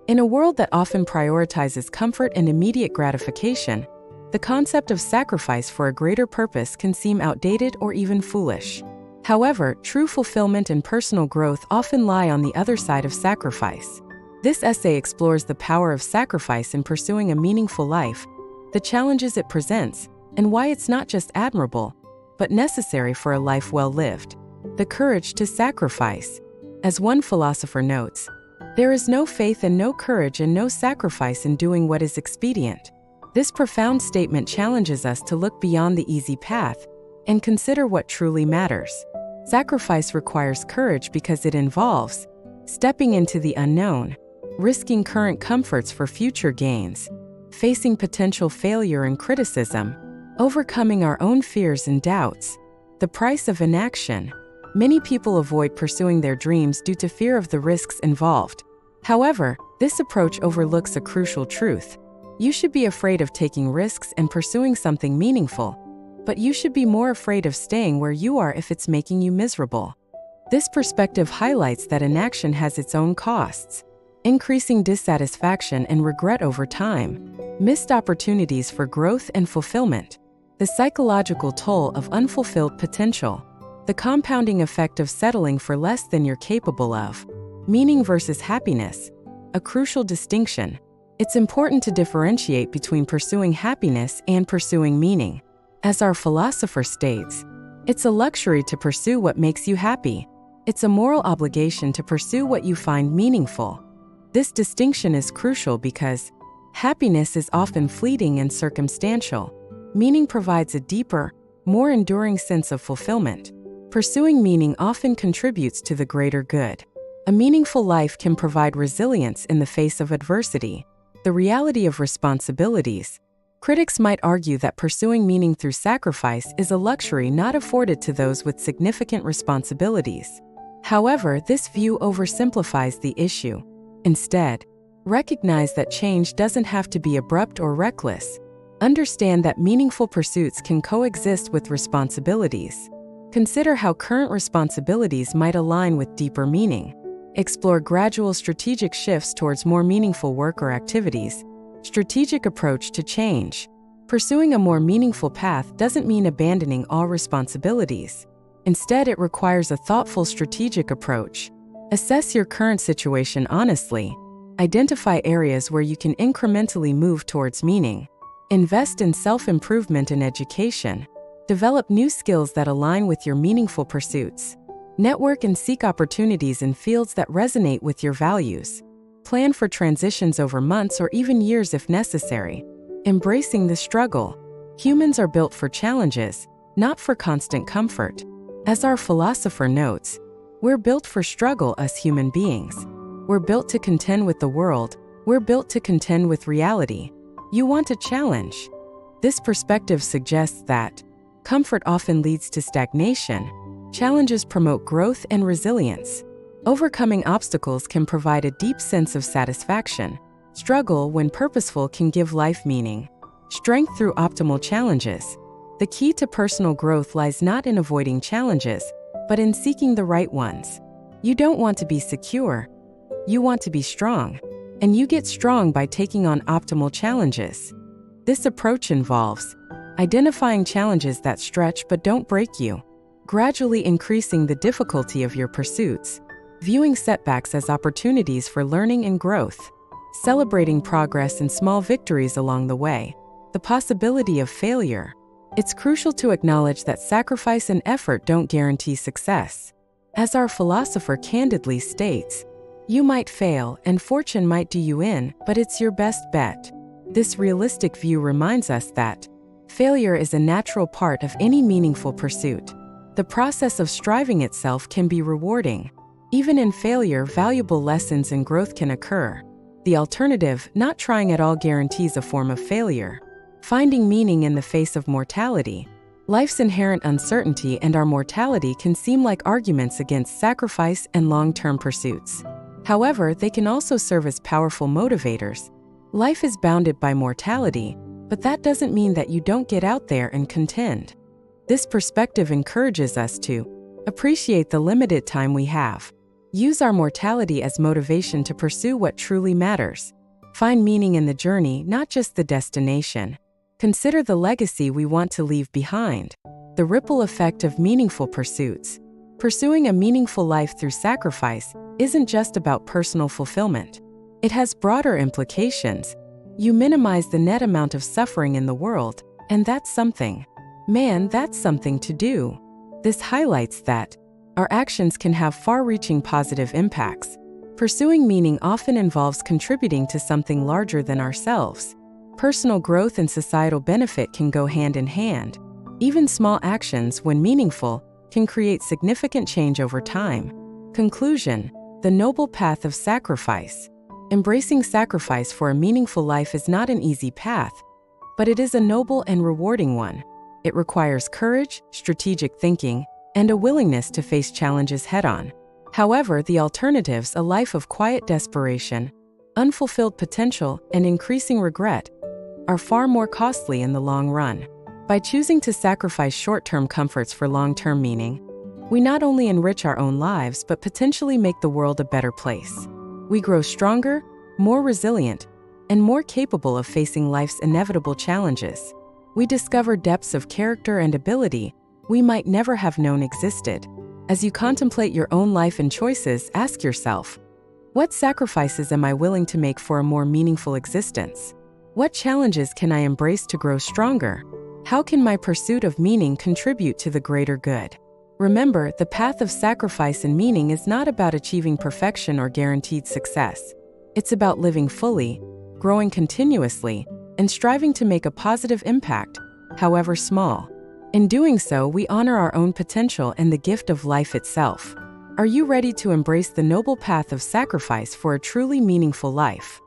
In a world that often prioritizes comfort and immediate gratification, the concept of sacrifice for a greater purpose can seem outdated or even foolish. However, true fulfillment and personal growth often lie on the other side of sacrifice. This essay explores the power of sacrifice in pursuing a meaningful life, the challenges it presents, and why it's not just admirable, but necessary for a life well lived. The courage to sacrifice. As one philosopher notes, there is no faith and no courage and no sacrifice in doing what is expedient. This profound statement challenges us to look beyond the easy path and consider what truly matters. Sacrifice requires courage because it involves stepping into the unknown, risking current comforts for future gains, facing potential failure and criticism, overcoming our own fears and doubts. The price of inaction. Many people avoid pursuing their dreams due to fear of the risks involved. However, this approach overlooks a crucial truth. You should be afraid of taking risks and pursuing something meaningful, but you should be more afraid of staying where you are if it's making you miserable. This perspective highlights that inaction has its own costs, increasing dissatisfaction and regret over time, missed opportunities for growth and fulfillment, the psychological toll of unfulfilled potential, the compounding effect of settling for less than you're capable of. Meaning versus happiness, a crucial distinction. It's important to differentiate between pursuing happiness and pursuing meaning. As our philosopher states, it's a luxury to pursue what makes you happy. It's a moral obligation to pursue what you find meaningful. This distinction is crucial because happiness is often fleeting and circumstantial. Meaning provides a deeper, more enduring sense of fulfillment. Pursuing meaning often contributes to the greater good. A meaningful life can provide resilience in the face of adversity. The reality of responsibilities. Critics might argue that pursuing meaning through sacrifice is a luxury not afforded to those with significant responsibilities. However, this view oversimplifies the issue. Instead, recognize that change doesn't have to be abrupt or reckless. Understand that meaningful pursuits can coexist with responsibilities. Consider how current responsibilities might align with deeper meaning. Explore gradual strategic shifts towards more meaningful work or activities. Strategic approach to change. Pursuing a more meaningful path doesn't mean abandoning all responsibilities. Instead, it requires a thoughtful strategic approach. Assess your current situation honestly. Identify areas where you can incrementally move towards meaning. Invest in self-improvement and education. Develop new skills that align with your meaningful pursuits. Network and seek opportunities in fields that resonate with your values. Plan for transitions over months or even years if necessary. Embracing the struggle. Humans are built for challenges, not for constant comfort. As our philosopher notes, we're built for struggle as human beings. We're built to contend with the world. We're built to contend with reality. You want a challenge. This perspective suggests that comfort often leads to stagnation. Challenges promote growth and resilience. Overcoming obstacles can provide a deep sense of satisfaction. Struggle, when purposeful, can give life meaning. Strength through optimal challenges. The key to personal growth lies not in avoiding challenges, but in seeking the right ones. You don't want to be secure. You want to be strong. And you get strong by taking on optimal challenges. This approach involves identifying challenges that stretch but don't break you, gradually increasing the difficulty of your pursuits, viewing setbacks as opportunities for learning and growth, celebrating progress and small victories along the way, the possibility of failure. It's crucial to acknowledge that sacrifice and effort don't guarantee success. As our philosopher candidly states, you might fail and fortune might do you in, but it's your best bet. This realistic view reminds us that failure is a natural part of any meaningful pursuit. The process of striving itself can be rewarding. Even in failure, valuable lessons and growth can occur. The alternative, not trying at all, guarantees a form of failure. Finding meaning in the face of mortality. Life's inherent uncertainty and our mortality can seem like arguments against sacrifice and long-term pursuits. However, they can also serve as powerful motivators. Life is bounded by mortality, but that doesn't mean that you don't get out there and contend. This perspective encourages us to appreciate the limited time we have. Use our mortality as motivation to pursue what truly matters. Find meaning in the journey, not just the destination. Consider the legacy we want to leave behind. The ripple effect of meaningful pursuits. Pursuing a meaningful life through sacrifice isn't just about personal fulfillment. It has broader implications. You minimize the net amount of suffering in the world, and that's something. Man, that's something to do. This highlights that our actions can have far-reaching positive impacts. Pursuing meaning often involves contributing to something larger than ourselves. Personal growth and societal benefit can go hand in hand. Even small actions, when meaningful, can create significant change over time. Conclusion: the noble path of sacrifice. Embracing sacrifice for a meaningful life is not an easy path, but it is a noble and rewarding one. It requires courage, strategic thinking, and a willingness to face challenges head-on. However, the alternatives, a life of quiet desperation, unfulfilled potential, and increasing regret, are far more costly in the long run. By choosing to sacrifice short-term comforts for long-term meaning, we not only enrich our own lives but potentially make the world a better place. We grow stronger, more resilient, and more capable of facing life's inevitable challenges. We discover depths of character and ability we might never have known existed. As you contemplate your own life and choices, ask yourself, what sacrifices am I willing to make for a more meaningful existence? What challenges can I embrace to grow stronger? How can my pursuit of meaning contribute to the greater good? Remember, the path of sacrifice and meaning is not about achieving perfection or guaranteed success. It's about living fully, growing continuously, and striving to make a positive impact, however small. In doing so, we honor our own potential and the gift of life itself. Are you ready to embrace the noble path of sacrifice for a truly meaningful life?